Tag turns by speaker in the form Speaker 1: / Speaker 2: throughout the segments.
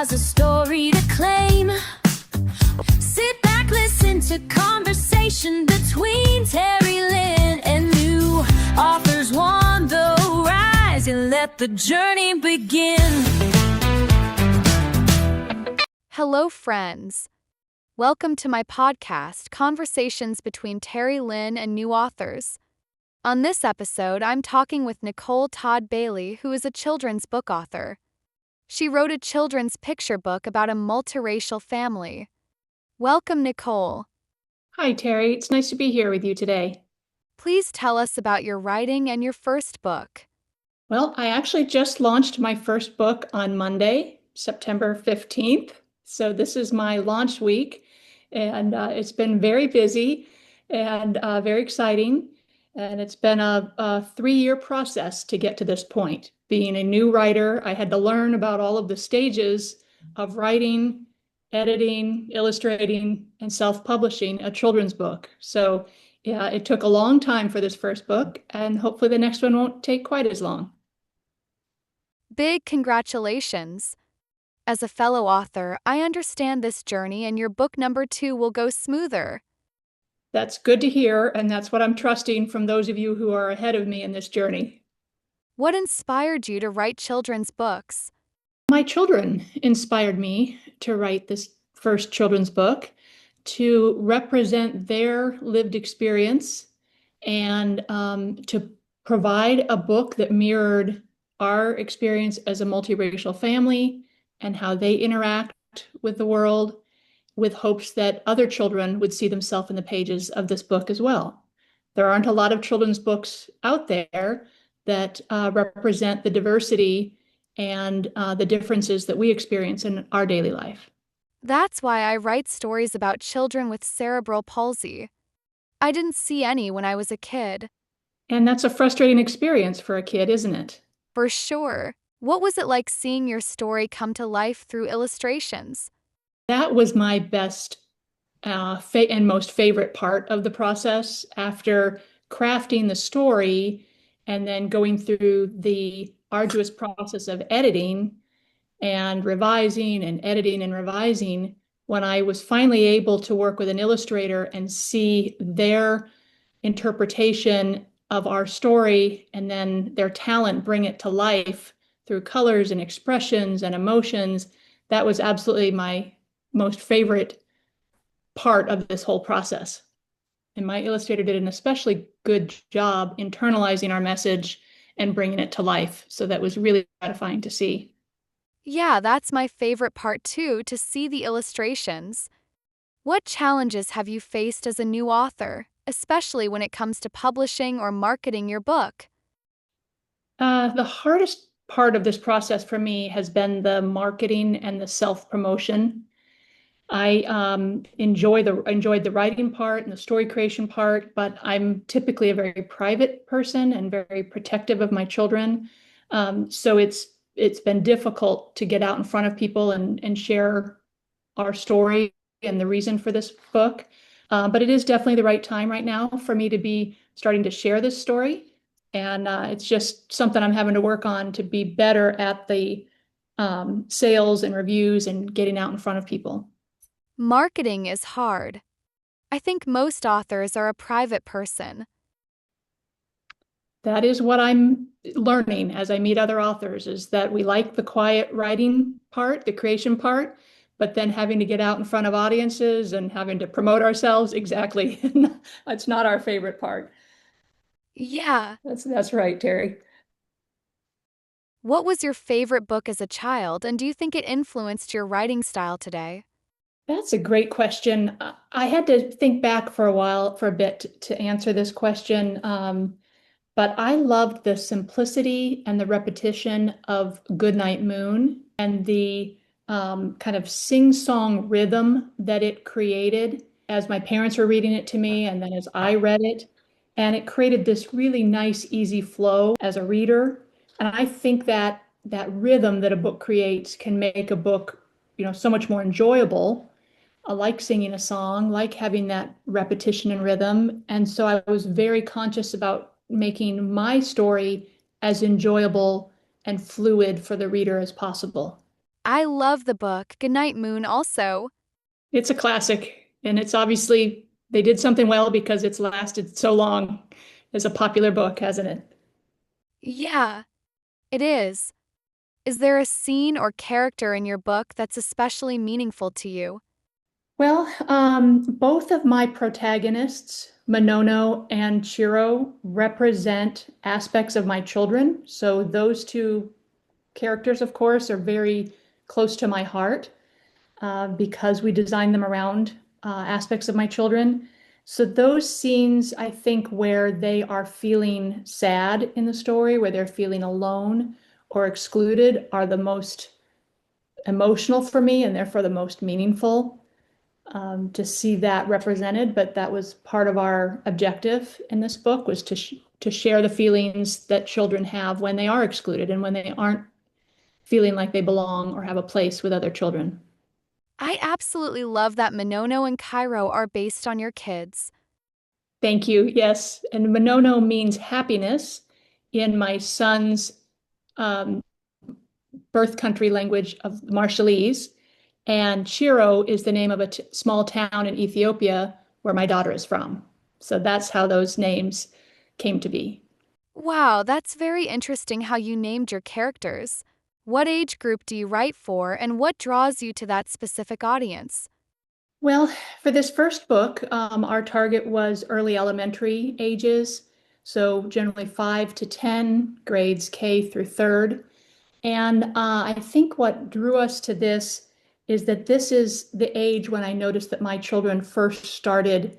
Speaker 1: has a story to claim. Sit back, listen to conversation between Terry Lynn and new authors on the rise, and let the journey begin.
Speaker 2: Hello, friends. Welcome to my podcast, Conversations Between Terry Lynn and New Authors. On this episode, I'm talking with Nicole Todd Bailey, who is a children's book author. She wrote a children's picture book about a multiracial family. Welcome, Nicole.
Speaker 3: Hi, Terry. It's nice to be here with you today.
Speaker 2: Please tell us about your writing and your first book.
Speaker 3: Well, I actually just launched my first book on Monday, September 15th. So this is my launch week, and it's been very busy and very exciting. And it's been a 3-year process to get to this point. Being a new writer, I had to learn about all of the stages of writing, editing, illustrating, and self-publishing a children's book. So yeah, it took a long time for this first book, and hopefully the next one won't take quite as long.
Speaker 2: Big congratulations. As a fellow author, I understand this journey, and your book number 2 will go smoother.
Speaker 3: That's good to hear, and that's what I'm trusting from those of you who are ahead of me in this journey.
Speaker 2: What inspired you to write children's books?
Speaker 3: My children inspired me to write this first children's book to represent their lived experience and to provide a book that mirrored our experience as a multiracial family and how they interact with the world, with hopes that other children would see themselves in the pages of this book as well. There aren't a lot of children's books out there that represent the diversity and the differences that we experience in our daily life.
Speaker 2: That's why I write stories about children with cerebral palsy. I didn't see any when I was a kid.
Speaker 3: And that's a frustrating experience for a kid, isn't it?
Speaker 2: For sure. What was it like seeing your story come to life through illustrations?
Speaker 3: That was my best and most favorite part of the process. After crafting the story and then going through the arduous process of editing and revising and editing and revising, when I was finally able to work with an illustrator and see their interpretation of our story and then their talent bring it to life through colors and expressions and emotions, that was absolutely my most favorite part of this whole process. And my illustrator did an especially good job internalizing our message and bringing it to life. So that was really gratifying to see.
Speaker 2: Yeah, that's my favorite part too, to see the illustrations. What challenges have you faced as a new author, especially when it comes to publishing or marketing your book?
Speaker 3: The hardest part of this process for me has been the marketing and the self-promotion. I enjoyed the writing part and the story creation part, but I'm typically a very private person and very protective of my children. So it's been difficult to get out in front of people and share our story and the reason for this book. But it is definitely the right time right now for me to be starting to share this story. And it's just something I'm having to work on to be better at the sales and reviews and getting out in front of people.
Speaker 2: Marketing is hard. I think most authors are a private person.
Speaker 3: That is what I'm learning as I meet other authors, is that we like the quiet writing part, the creation part, but then having to get out in front of audiences and having to promote ourselves, exactly. It's not our favorite part.
Speaker 2: Yeah.
Speaker 3: That's right, Terry.
Speaker 2: What was your favorite book as a child, and do you think it influenced your writing style today?
Speaker 3: That's a great question. I had to think back for a bit to answer this question. But I loved the simplicity and the repetition of Goodnight Moon and the kind of sing-song rhythm that it created as my parents were reading it to me and then as I read it. And it created this really nice, easy flow as a reader. And I think that that rhythm that a book creates can make a book, so much more enjoyable. I like singing a song, like having that repetition and rhythm. And so I was very conscious about making my story as enjoyable and fluid for the reader as possible.
Speaker 2: I love the book Goodnight Moon also.
Speaker 3: It's a classic, and it's obviously they did something well because it's lasted so long as a popular book, hasn't it?
Speaker 2: Yeah, it is. Is there a scene or character in your book that's especially meaningful to you?
Speaker 3: Well, both of my protagonists, Monono and Chiro, represent aspects of my children. So those two characters, of course, are very close to my heart because we designed them around aspects of my children. So those scenes, I think, where they are feeling sad in the story, where they're feeling alone or excluded, are the most emotional for me and therefore the most meaningful to see that represented. But that was part of our objective in this book was to share the feelings that children have when they are excluded and when they aren't feeling like they belong or have a place with other children.
Speaker 2: I absolutely love that Monono and Cairo are based on your kids.
Speaker 3: Thank you. Yes. And Monono means happiness in my son's um, birth country language of Marshallese. And Shiro is the name of a small town in Ethiopia where my daughter is from. So that's how those names came to be.
Speaker 2: Wow, that's very interesting how you named your characters. What age group do you write for, and what draws you to that specific audience?
Speaker 3: Well, for this first book, our target was early elementary ages. So generally 5 to 10, grades K through third. And I think what drew us to this is that this is the age when I noticed that my children first started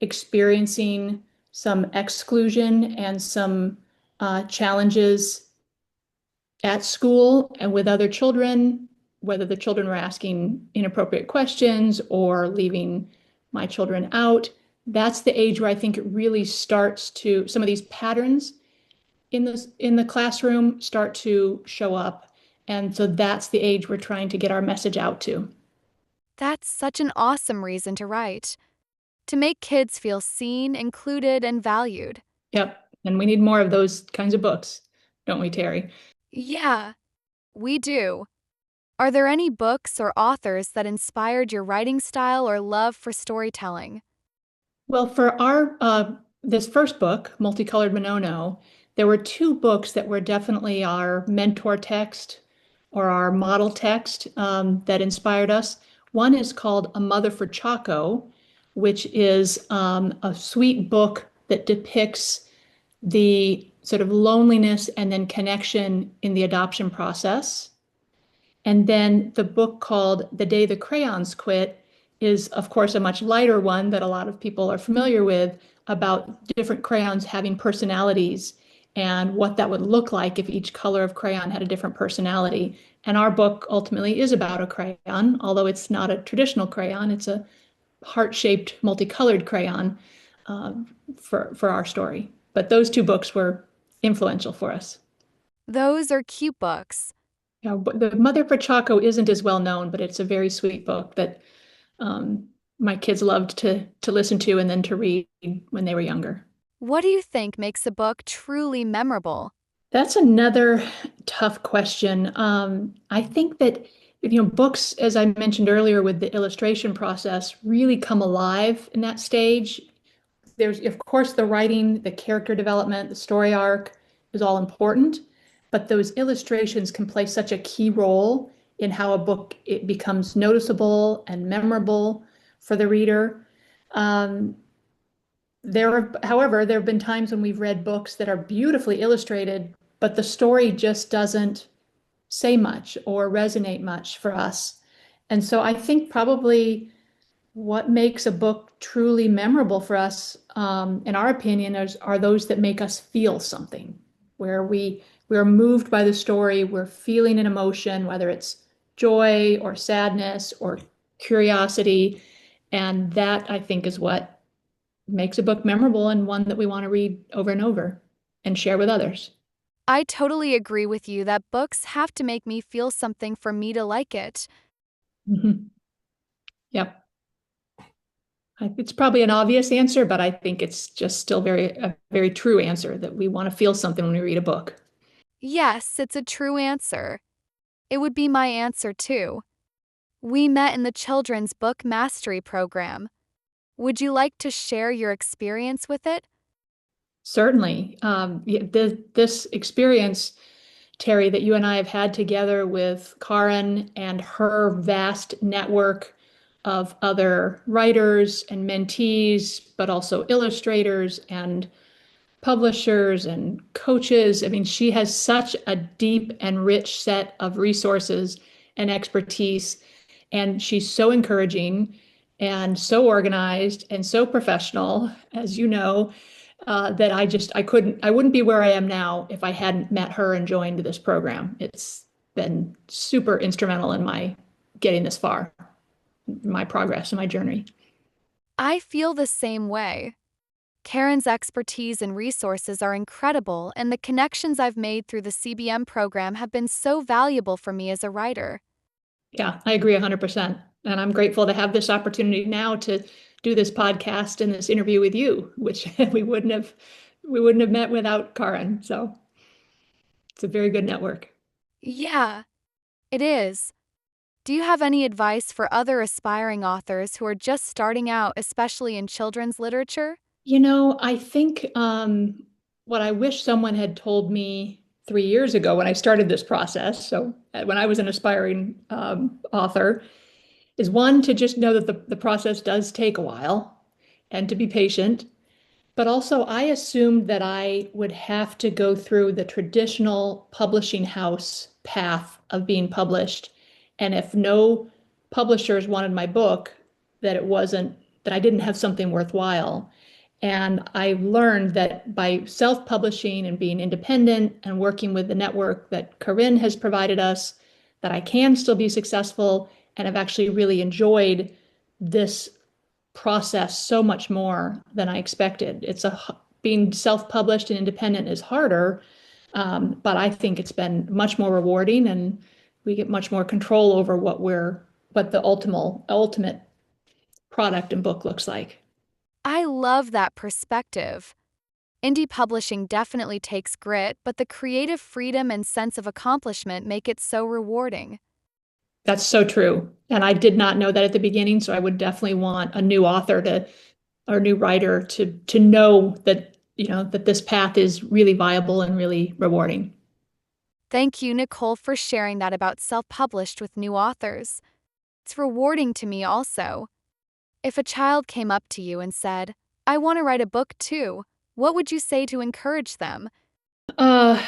Speaker 3: experiencing some exclusion and some challenges at school and with other children, whether the children were asking inappropriate questions or leaving my children out. That's the age where I think it really starts to, some of these patterns in the classroom start to show up. And so that's the age we're trying to get our message out to.
Speaker 2: That's such an awesome reason to write. To make kids feel seen, included, and valued.
Speaker 3: Yep. And we need more of those kinds of books, don't we, Terry?
Speaker 2: Yeah, we do. Are there any books or authors that inspired your writing style or love for storytelling?
Speaker 3: Well, for our this first book, Multicolored Monono, there were two books that were definitely our mentor text or our model text that inspired us. One is called A Mother for Chaco, which is a sweet book that depicts the sort of loneliness and then connection in the adoption process. And then the book called The Day the Crayons Quit is, of course, a much lighter one that a lot of people are familiar with about different crayons having personalities and what that would look like if each color of crayon had a different personality. And our book ultimately is about a crayon, although it's not a traditional crayon, it's a heart-shaped multicolored crayon uh, for our story. But those two books were influential for us.
Speaker 2: Those are cute books.
Speaker 3: Yeah, but the Mother for Chaco isn't as well known, but it's a very sweet book that my kids loved to listen to and then to read when they were younger.
Speaker 2: What do you think makes a book truly memorable?
Speaker 3: That's another tough question. I think that books, as I mentioned earlier, with the illustration process, really come alive in that stage. There's, of course, the writing, the character development, the story arc is all important, but those illustrations can play such a key role in how a book it becomes noticeable and memorable for the reader. Um, however, there have been times when we've read books that are beautifully illustrated, but the story just doesn't say much or resonate much for us. And so I think probably what makes a book truly memorable for us, in our opinion, are those that make us feel something, where we're moved by the story, we're feeling an emotion, whether it's joy or sadness or curiosity. And that, I think, is what makes a book memorable and one that we want to read over and over and share with others.
Speaker 2: I totally agree with you that books have to make me feel something for me to like it.
Speaker 3: Mhm. Yep. It's probably an obvious answer, but I think it's just still a very true answer that we want to feel something when we read a book.
Speaker 2: Yes, it's a true answer. It would be my answer too. We met in the Children's Book Mastery Program. Would you like to share your experience with it?
Speaker 3: Certainly. This experience, Terry, that you and I have had together with Karen and her vast network of other writers and mentees, but also illustrators and publishers and coaches. I mean, she has such a deep and rich set of resources and expertise, and she's so encouraging and so organized and so professional, as you know, that I wouldn't be where I am now if I hadn't met her and joined this program. It's been super instrumental in my getting this far, my progress and my journey.
Speaker 2: I feel the same way. Karen's expertise and resources are incredible, and the connections I've made through the CBM program have been so valuable for me as a writer.
Speaker 3: Yeah, I agree 100%. And I'm grateful to have this opportunity now to do this podcast and this interview with you, which we wouldn't have met without Karen. So it's a very good network.
Speaker 2: Yeah, it is. Do you have any advice for other aspiring authors who are just starting out, especially in children's literature?
Speaker 3: I think what I wish someone had told me 3 years ago when I started this process, so when I was an aspiring author, is one, to just know that the process does take a while and to be patient. But also, I assumed that I would have to go through the traditional publishing house path of being published. And if no publishers wanted my book, that I didn't have something worthwhile. And I learned that by self-publishing and being independent and working with the network that Corinne has provided us, that I can still be successful. And I've actually really enjoyed this process so much more than I expected. Being self-published and independent is harder, but I think it's been much more rewarding, and we get much more control over what the ultimate product and book looks like.
Speaker 2: I love that perspective. Indie publishing definitely takes grit, but the creative freedom and sense of accomplishment make it so rewarding.
Speaker 3: That's so true. And I did not know that at the beginning, so I would definitely want a new author or new writer to know that, that this path is really viable and really rewarding.
Speaker 2: Thank you, Nicole, for sharing that about self-published with new authors. It's rewarding to me also. If a child came up to you and said, "I want to write a book too," what would you say to encourage them?
Speaker 3: Uh,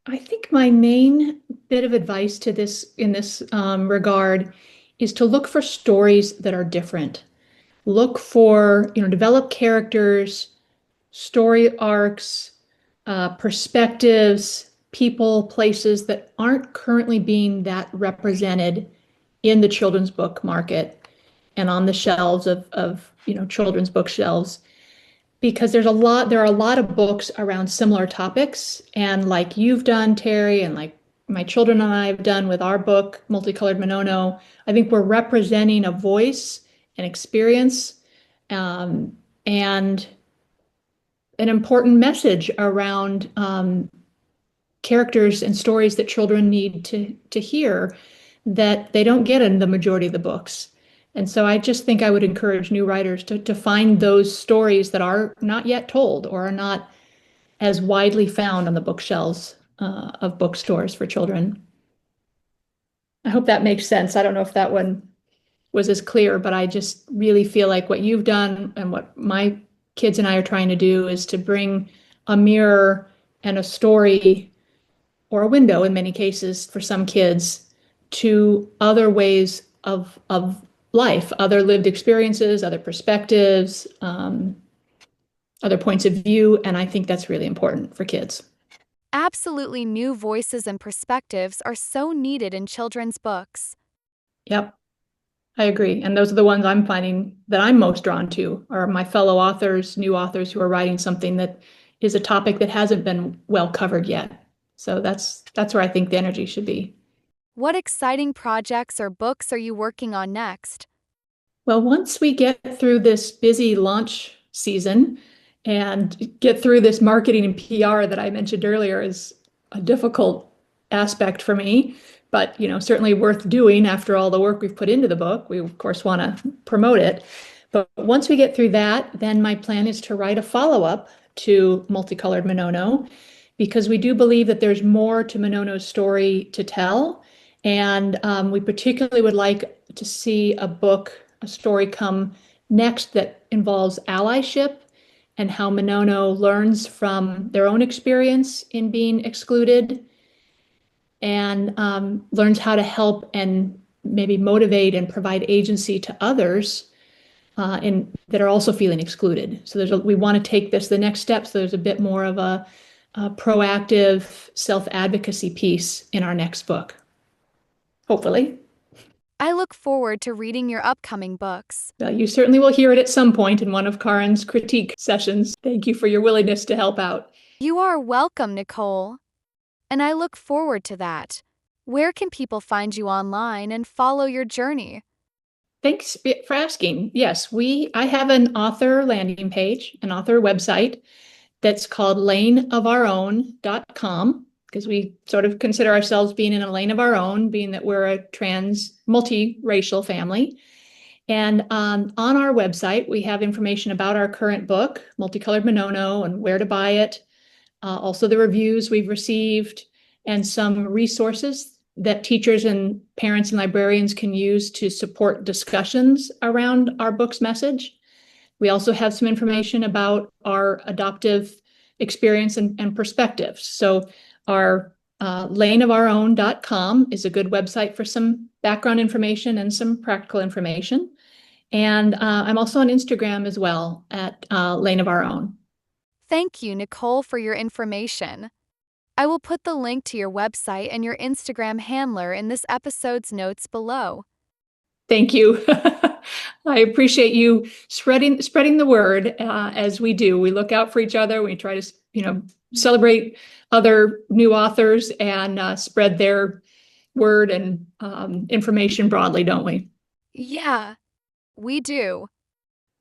Speaker 3: I think my main bit of advice to this in this regard is to look for stories that are different. Look for, develop characters, story arcs, perspectives, people, places that aren't currently being that represented in the children's book market and on the shelves of children's bookshelves, because there are a lot of books around similar topics, and like you've done, Terry, and like my children and I have done with our book Multicolored Monono, I think we're representing a voice, an experience, and an important message around characters and stories that children need to hear that they don't get in the majority of the books. And so I just think I would encourage new writers to find those stories that are not yet told or are not as widely found on the bookshelves of bookstores for children. I hope that makes sense. I don't know if that one was as clear, but I just really feel like what you've done and what my kids and I are trying to do is to bring a mirror and a story, or a window in many cases for some kids, to other ways of life, other lived experiences, other perspectives, other points of view. And I think that's really important for kids.
Speaker 2: Absolutely, new voices and perspectives are so needed in children's books.
Speaker 3: Yep, I agree. And those are the ones I'm finding that I'm most drawn to, are my fellow authors, new authors who are writing something that is a topic that hasn't been well covered yet. So that's where I think the energy should be.
Speaker 2: What exciting projects or books are you working on next?
Speaker 3: Well, once we get through this busy launch season and get through this marketing and PR that I mentioned earlier is a difficult aspect for me, but certainly worth doing after all the work we've put into the book. We of course want to promote it. But once we get through that, then my plan is to write a follow-up to Multicolored Monono, because we do believe that there's more to Monono's story to tell. And we particularly would like to see a story come next that involves allyship and how Monono learns from their own experience in being excluded and learns how to help and maybe motivate and provide agency to others that are also feeling excluded. So we want to take this the next step. So there's a bit more of a proactive self-advocacy piece in our next book, hopefully.
Speaker 2: I look forward to reading your upcoming books.
Speaker 3: You certainly will hear it at some point in one of Karen's critique sessions. Thank you for your willingness to help out.
Speaker 2: You are welcome, Nicole. And I look forward to that. Where can people find you online and follow your journey?
Speaker 3: Thanks for asking. Yes, I have an author landing page, an author website that's called laneofourOwn.com, because we sort of consider ourselves being in a lane of our own, being that we're a trans, multiracial family. And on our website, we have information about our current book, Multicolored Monono, and where to buy it. Also the reviews we've received and some resources that teachers and parents and librarians can use to support discussions around our book's message. We also have some information about our adoptive experience and perspectives. So our laneofourOwn.com is a good website for some background information and some practical information. And I'm also on Instagram as well at Lane of Our Own.
Speaker 2: Thank you, Nicole, for your information. I will put the link to your website and your Instagram handler in this episode's notes below.
Speaker 3: Thank you. I appreciate you spreading the word as we do. We look out for each other. We try to, celebrate other new authors and spread their word and information broadly, don't we?
Speaker 2: Yeah, we do.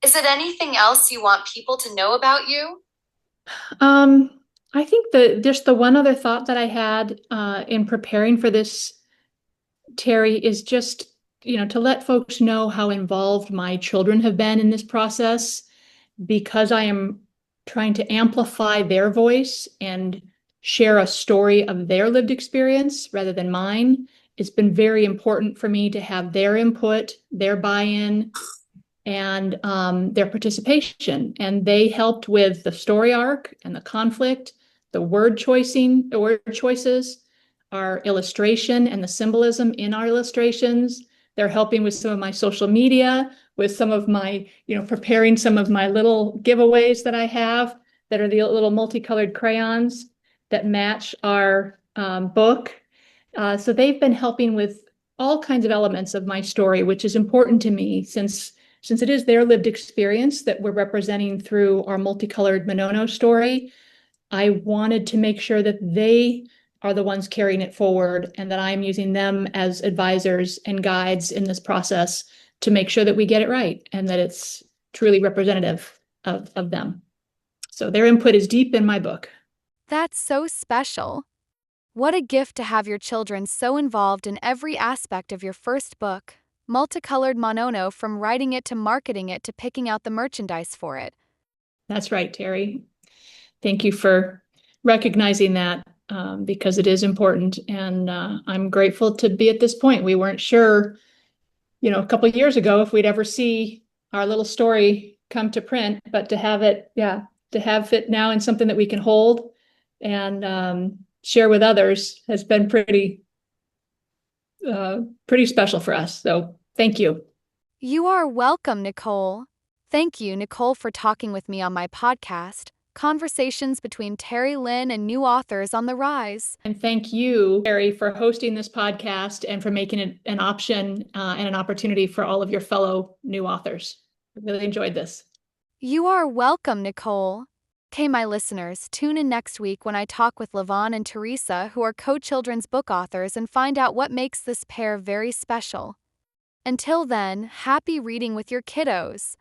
Speaker 2: Is it anything else you want people to know about you?
Speaker 3: I think just the one other thought that I had in preparing for this, Terry, is just, to let folks know how involved my children have been in this process, because I am trying to amplify their voice and share a story of their lived experience rather than mine. It's been very important for me to have their input, their buy-in, and their participation. And they helped with the story arc and the conflict, the word choices, our illustration and the symbolism in our illustrations. They're helping with some of my social media, with some of my, preparing some of my little giveaways that I have that are the little multicolored crayons that match our book. So they've been helping with all kinds of elements of my story, which is important to me since it is their lived experience that we're representing through our Multicolored Monono story. I wanted to make sure that they are the ones carrying it forward and that I'm using them as advisors and guides in this process to make sure that we get it right and that it's truly representative of them. So their input is deep in my book.
Speaker 2: That's so special. What a gift to have your children so involved in every aspect of your first book, Multicolored Monono, from writing it to marketing it to picking out the merchandise for it.
Speaker 3: That's right, Terry. Thank you for recognizing that because it is important. And I'm grateful to be at this point. We weren't sure, a couple of years ago if we'd ever see our little story come to print, but to have it now in something that we can hold and share with others has been pretty special for us. So thank you.
Speaker 2: You are welcome, Nicole. Thank you, Nicole, for talking with me on my podcast, Conversations Between Terry Lynn and New Authors on the Rise.
Speaker 3: And thank you, Terry, for hosting this podcast and for making it an option and an opportunity for all of your fellow new authors. I really enjoyed this.
Speaker 2: You are welcome, Nicole. Okay, my listeners, tune in next week when I talk with Lavon and Teresa, who are co-children's book authors, and find out what makes this pair very special. Until then, happy reading with your kiddos.